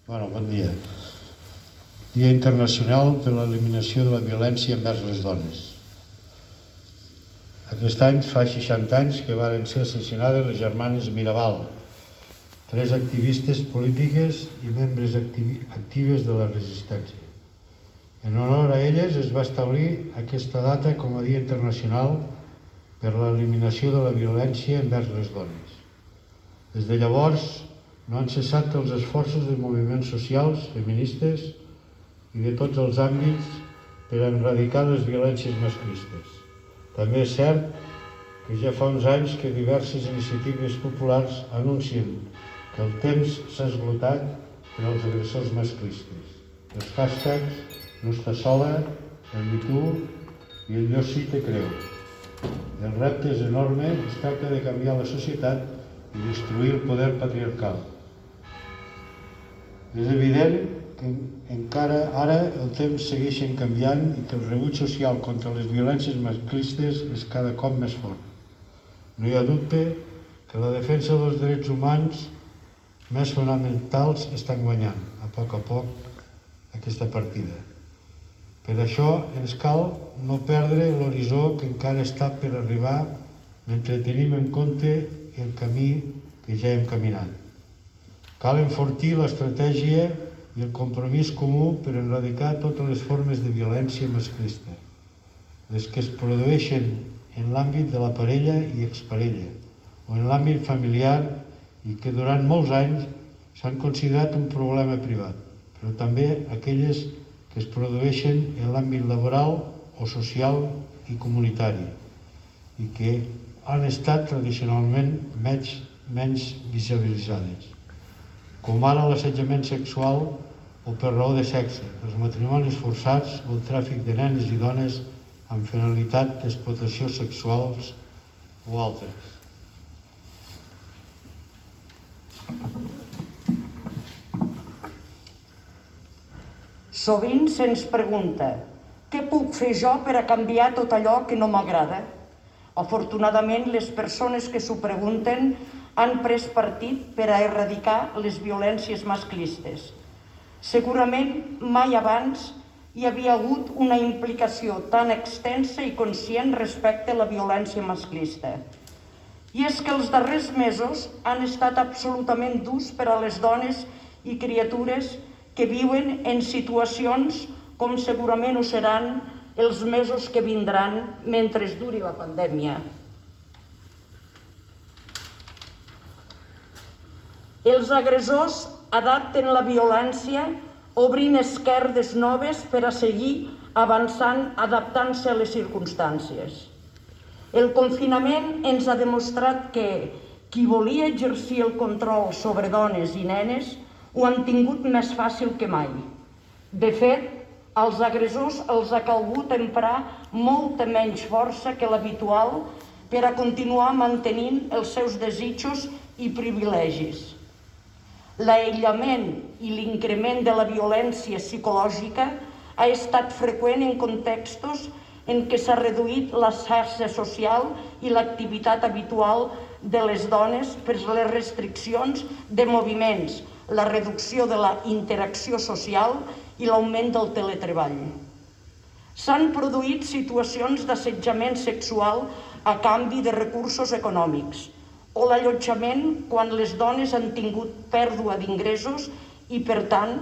Bon dia. Dia Internacional per l'Eliminació de la Violència envers les Dones. Aquest any fa 60 anys que varen ser assassinades les germanes Mirabal, 3 activistes polítiques i membres actives de la resistència. En honor a elles es va establir aquesta data com a Dia Internacional per l'Eliminació de la Violència envers les Dones. Des de llavors no han cessat els esforços de moviments socials, feministes i de tots els àmbits per erradicar les violències masclistes. També és cert que ja fa uns anys que diverses iniciatives populars anuncien que el temps s'ha esgotat per als agressors masclistes. Els hashtags No està sola, el Me Too i el Jo sí te creo. El repte és enorme, es tracta de canviar la societat i destruir el poder patriarcal. És evident que encara ara el temps segueix canviant i que el rebuig social contra les violències masclistes és cada cop més fort. No hi ha dubte que la defensa dels drets humans més fonamentals estan guanyant, a poc, aquesta partida. Per això ens cal no perdre l'horitzó que encara està per arribar mentre tenim en compte el camí que ja hem caminat. Cal enfortir l'estratègia i el compromís comú per erradicar totes les formes de violència masclista, les que es produeixen en l'àmbit de la parella i exparella o en l'àmbit familiar i que durant molts anys s'han considerat un problema privat, però també aquelles que es produeixen en l'àmbit laboral o social i comunitari i que han estat tradicionalment menys visibilitzades, com ara l'assetjament sexual o per raó de sexe, els matrimonis forçats o el tràfic de nenes i dones amb finalitat d'explotació sexuals o altres. Sovint se'ns pregunta què puc fer jo per a canviar tot allò que no m'agrada? Afortunadament, les persones que s'ho pregunten han pres partit per a erradicar les violències masclistes. Segurament mai abans hi havia hagut una implicació tan extensa i conscient respecte a la violència masclista. I és que els darrers mesos han estat absolutament durs per a les dones i criatures que viuen en situacions com segurament ho seran els mesos que vindran mentre duri la pandèmia. Els agressors adapten la violència obrint esquerdes noves per a seguir avançant, adaptant-se a les circumstàncies. El confinament ens ha demostrat que qui volia exercir el control sobre dones i nenes ho han tingut més fàcil que mai. De fet, als agressors els ha calgut emprar molta menys força que l'habitual per a continuar mantenint els seus desitjos i privilegis. L'aïllament i l'increment de la violència psicològica ha estat freqüent en contextos en què s'ha reduït la xarxa social i l'activitat habitual de les dones per les restriccions de moviments, la reducció de la interacció social i l'augment del teletreball. S'han produït situacions d'assetjament sexual a canvi de recursos econòmics o l'allotjament quan les dones han tingut pèrdua d'ingressos i, per tant,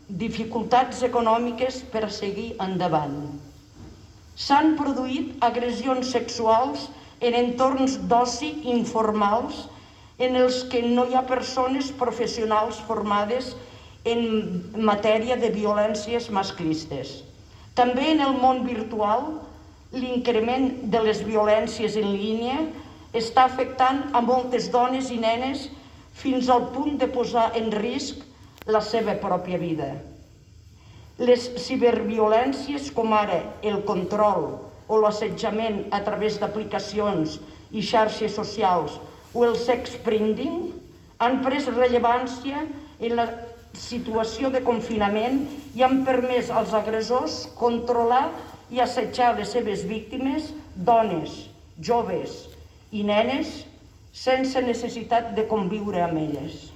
dificultats econòmiques per a seguir endavant. S'han produït agressions sexuals en entorns d'oci informals en els que no hi ha persones professionals formades en matèria de violències masclistes. També en el món virtual, l'increment de les violències en línia està afectant a moltes dones i nenes fins al punt de posar en risc la seva pròpia vida. Les ciberviolències, com ara el control o l'assetjament a través d'aplicacions i xarxes socials o el sexprinting, han pres rellevància en la situació de confinament i han permès als agressors controlar i assetjar les seves víctimes, dones, joves i nenes, sense necessitat de conviure amb elles.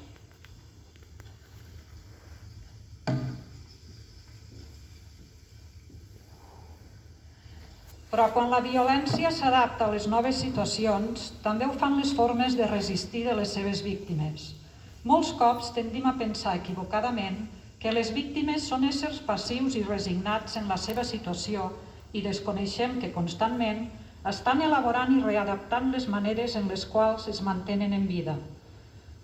Però quan la violència s'adapta a les noves situacions, també ho fan les formes de resistir de les seves víctimes. Molts cops tendim a pensar equivocadament que les víctimes són éssers passius i resignats en la seva situació i desconeixem que constantment estan elaborant i readaptant les maneres en les quals es mantenen en vida.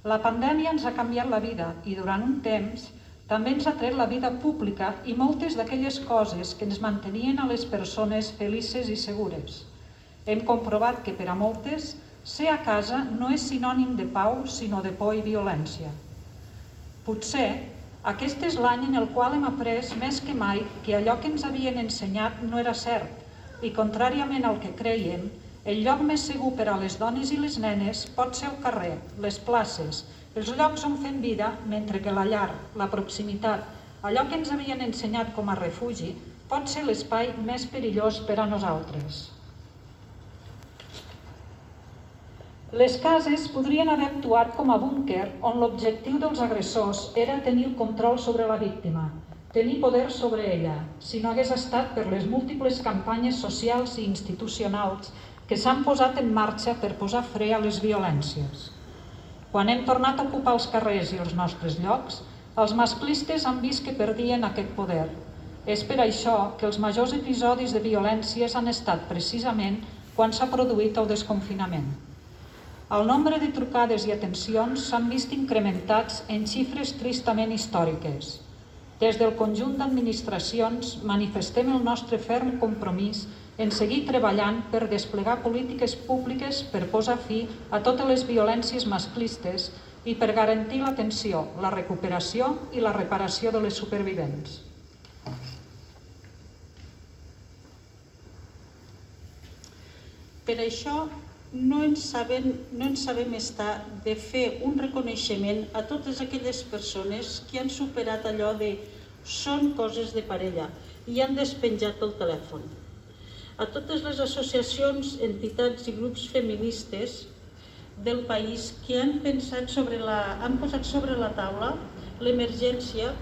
La pandèmia ens ha canviat la vida i durant un temps també ens ha tret la vida pública i moltes d'aquelles coses que ens mantenien a les persones felices i segures. Hem comprovat que per a moltes ser a casa no és sinònim de pau, sinó de por i violència. Potser aquest és l'any en el qual hem après més que mai que allò que ens havien ensenyat no era cert i, contràriament al que creiem, el lloc més segur per a les dones i les nenes pot ser el carrer, les places, els llocs on fem vida, mentre que la llar, la proximitat, allò que ens havien ensenyat com a refugi, pot ser l'espai més perillós per a nosaltres. Les cases podrien haver actuat com a búnquer on l'objectiu dels agressors era tenir el control sobre la víctima, tenir poder sobre ella, si no hagués estat per les múltiples campanyes socials i institucionals que s'han posat en marxa per posar fre a les violències. Quan hem tornat a ocupar els carrers i els nostres llocs, els masclistes han vist que perdien aquest poder. És per això que els majors episodis de violències han estat precisament quan s'ha produït el desconfinament. El nombre de trucades i atencions s'han vist incrementats en xifres tristament històriques. Des del conjunt d'administracions manifestem el nostre ferm compromís en seguir treballant per desplegar polítiques públiques per posar fi a totes les violències masclistes i per garantir l'atenció, la recuperació i la reparació de les supervivents. Per això, no ens sabem estar de fer un reconeixement a totes aquelles persones que han superat allò de són coses de parella i han despenjat el telèfon. A totes les associacions, entitats i grups feministes del país que han posat sobre la taula l'emergència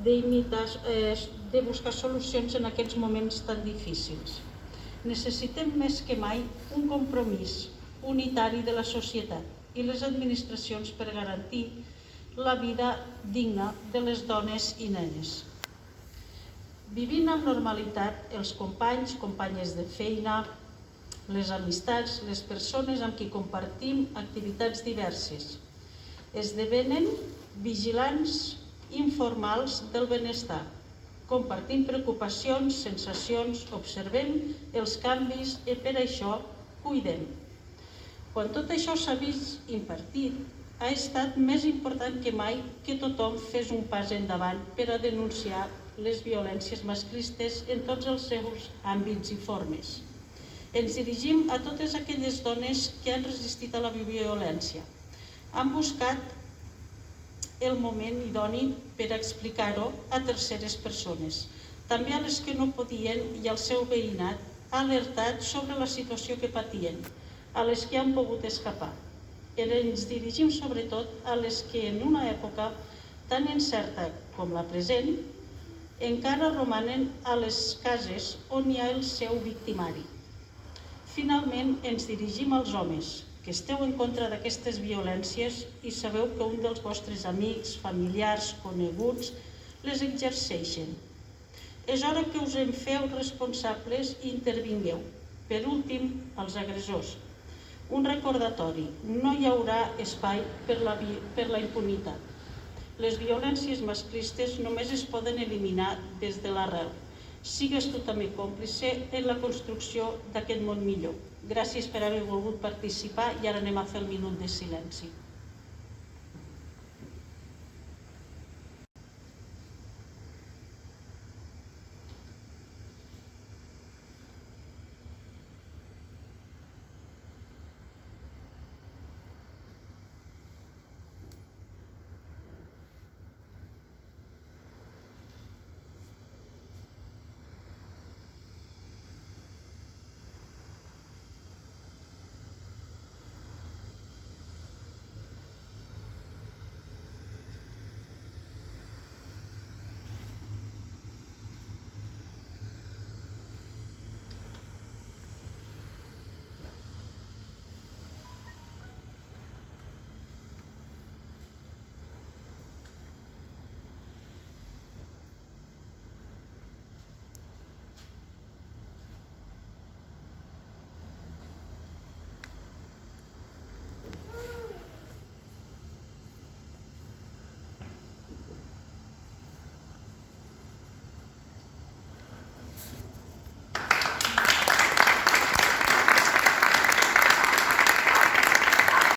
de buscar solucions en aquests moments tan difícils. Necessitem més que mai un compromís unitari de la societat i les administracions per garantir la vida digna de les dones i nenes. Vivint amb normalitat, els companys, companyes de feina, les amistats, les persones amb qui compartim activitats diverses, esdevenen vigilants informals del benestar. Compartim preocupacions, sensacions, observem els canvis i per això cuidem. Quan tot això s'ha vist impartit, ha estat més important que mai que tothom fes un pas endavant per a denunciar les violències masclistes en tots els seus àmbits i formes. Ens dirigim a totes aquelles dones que han resistit a la violència. Han buscat el moment idoni per explicar-ho a terceres persones, també a les que no podien i al seu veïnat, alertat sobre la situació que patien, a les que han pogut escapar. Ens dirigim sobretot a les que en una època tan incerta com la present encara romanen a les cases on hi ha el seu victimari. Finalment, ens dirigim als homes, que esteu en contra d'aquestes violències i sabeu que un dels vostres amics, familiars, coneguts, les exerceixen. És hora que us en feu responsables i intervingueu. Per últim, als agressors. Un recordatori, no hi haurà espai per la impunitat. Les violències masclistes només es poden eliminar des de l'arrel. Sigues tu també còmplice en la construcció d'aquest món millor. Gràcies per haver volgut participar i ara anem a fer el minut de silenci.